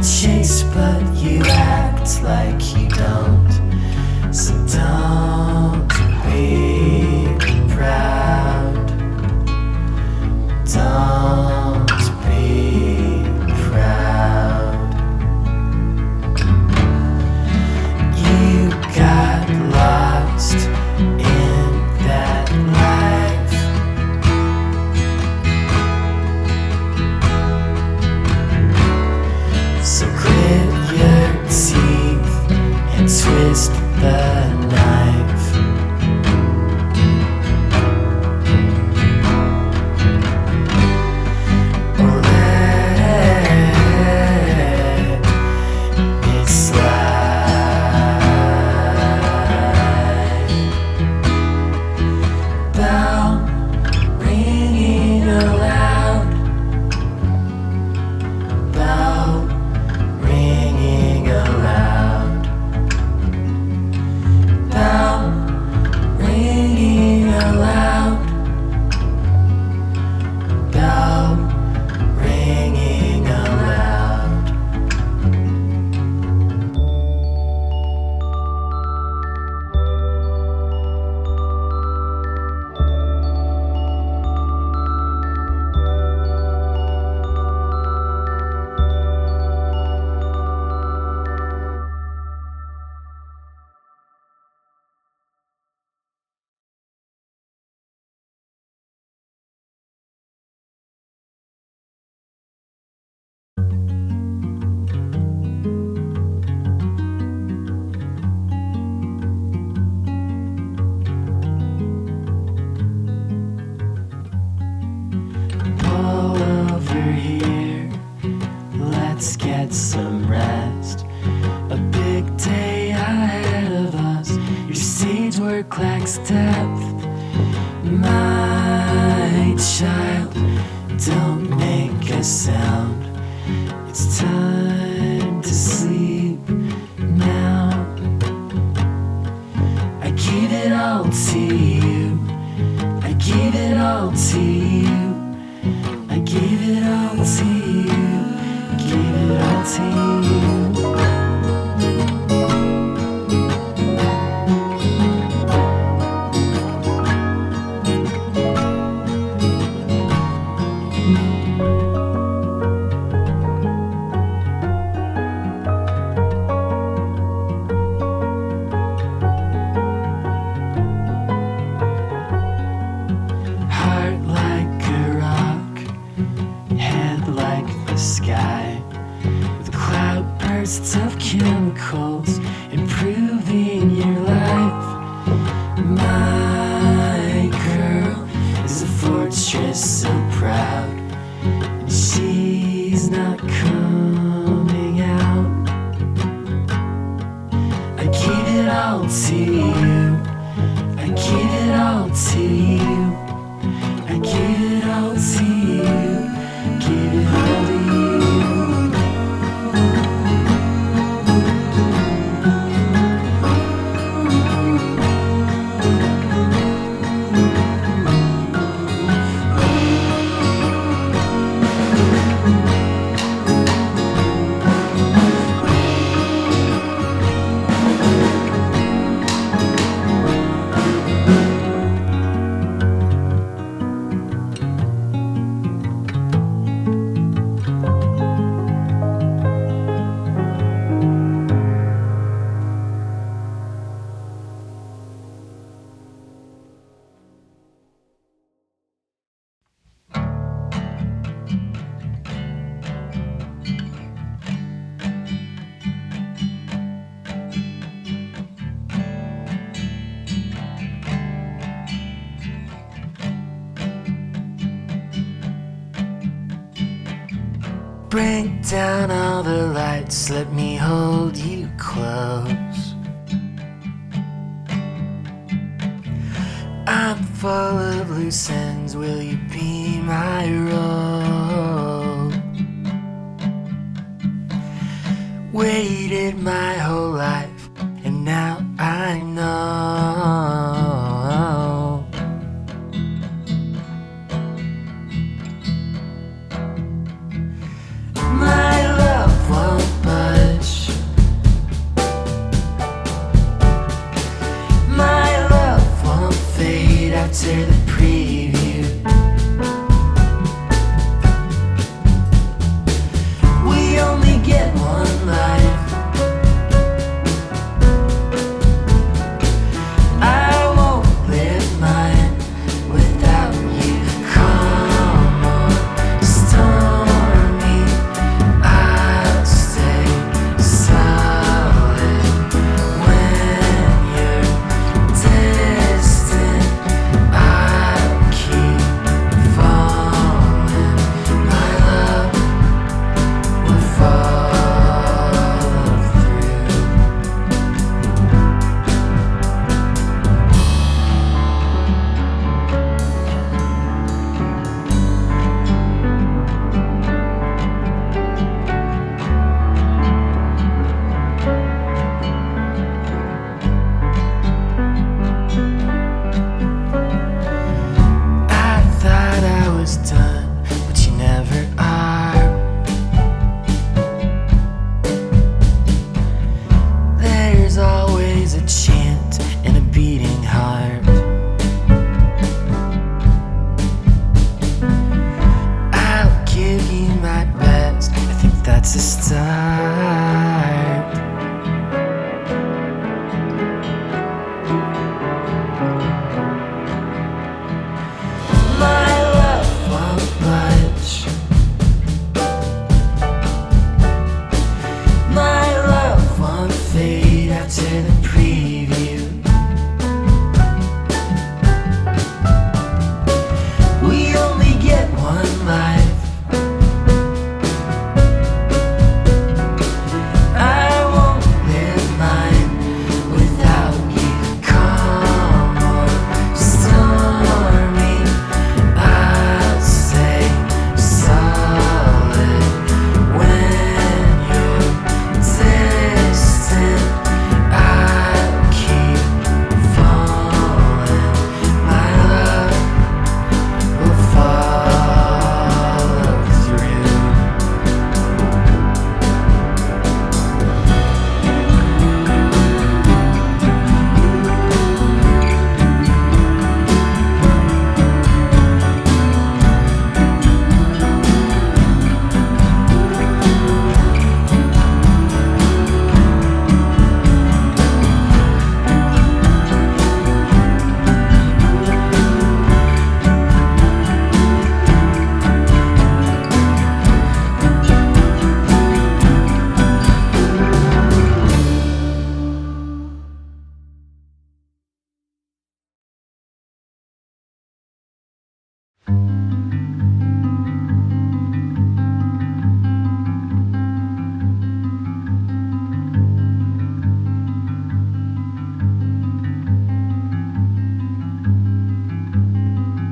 chase, but you act like you don't. So don't be proud. Don't be proud. You got lost in that life. So grit your teeth and twist the knife. Or let it slide. Bell ringing aloud. Bell ringing aloud. Bell ringing aloud. Bell ringing aloud. Pull over here, let's get some rest. A big day ahead of us, your stage work lacks depth. My child, don't make a sound. It's time to sleep now. I gave it all to you. I gave it all to you. I gave it all to you. Gave it all to you. Heart like a rock, head like the sky, with cloudbursts of chemicals improving your life. My girl is a fortress so proud, and she's not coming out. I gave it all to you. I gave it all to you. I gave it all to you. Gave it all to you. Bring down all the lights, let me hold you close. I'm full of loose ends, will you be my rope? Waited my whole life, and now I know. My love won't to start. My love won't budge. My love won't fade after the preview. We only get one life. I won't live mine without you. Calm or stormy, I'll stay solid when you're distant. I'll keep falling. My love will follow through.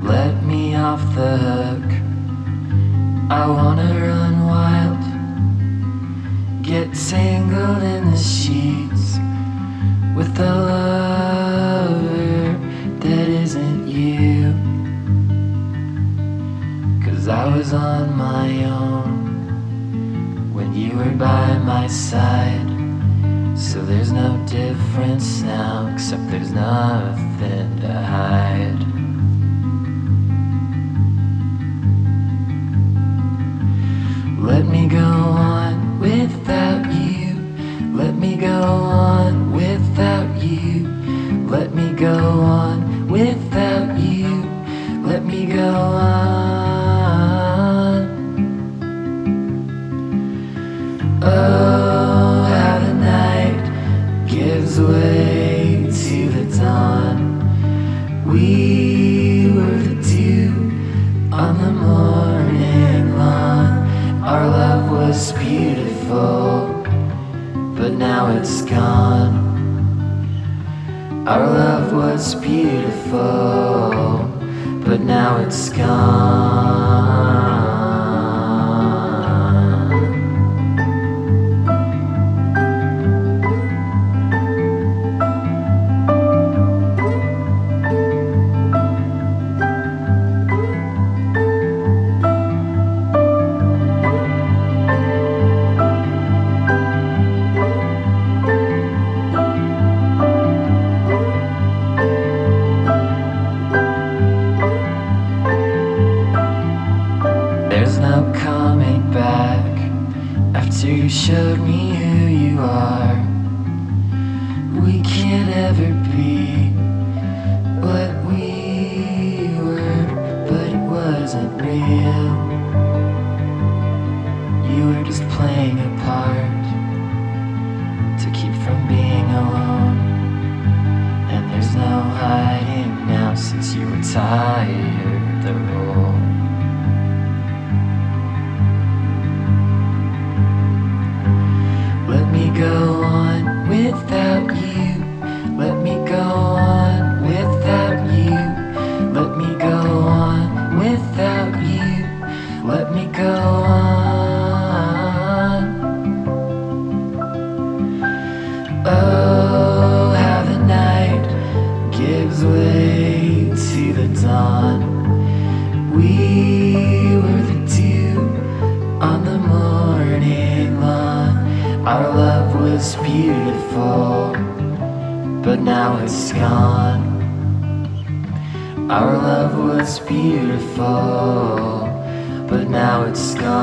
Let me off the hook. I wanna run wild. Get tangled in the sheets with a lover that isn't you. 'Cause I was on my own when you were by my side. So there's no difference now, except there's nothing to hide. Let me go on without you. Let me go on without you. Let me go on without you. Let me go on. Oh, how the night gives way to the dawn. We were the dew on the morning lawn. Our love was beautiful, but now it's gone. Our love was beautiful, but now it's gone. There's no coming back after you showed me who you are. We can't ever be what we were, but it wasn't real. You were just playing a part to keep from being alone. And there's no hiding now since you retired the role. Let me go on without you. Let me go on without you. Let me go on without you. Let me go on. Oh, how the night gives way to the dawn. We were the dew on the morning lawn. Our love was beautiful, but now it's gone. Our love was beautiful, but now it's gone.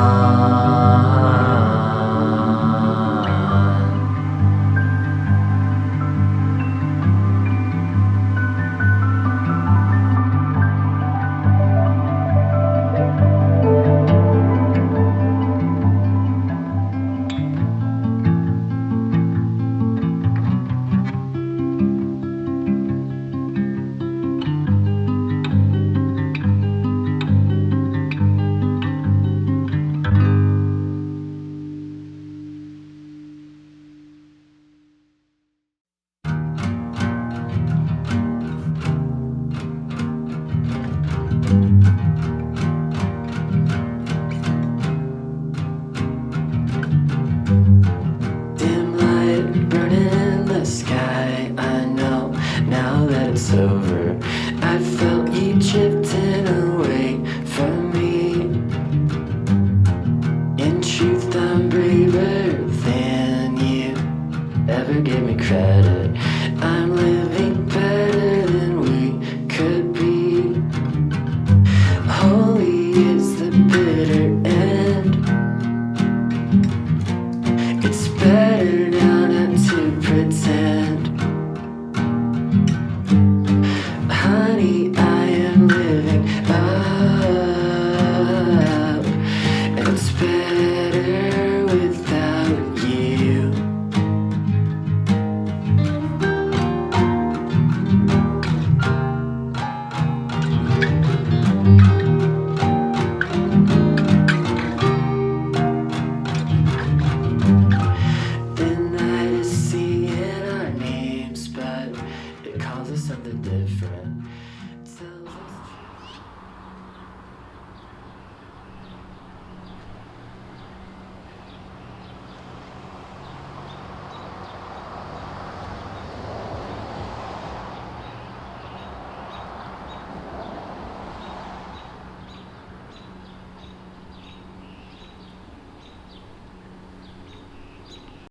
I'm braver than you ever gave me credit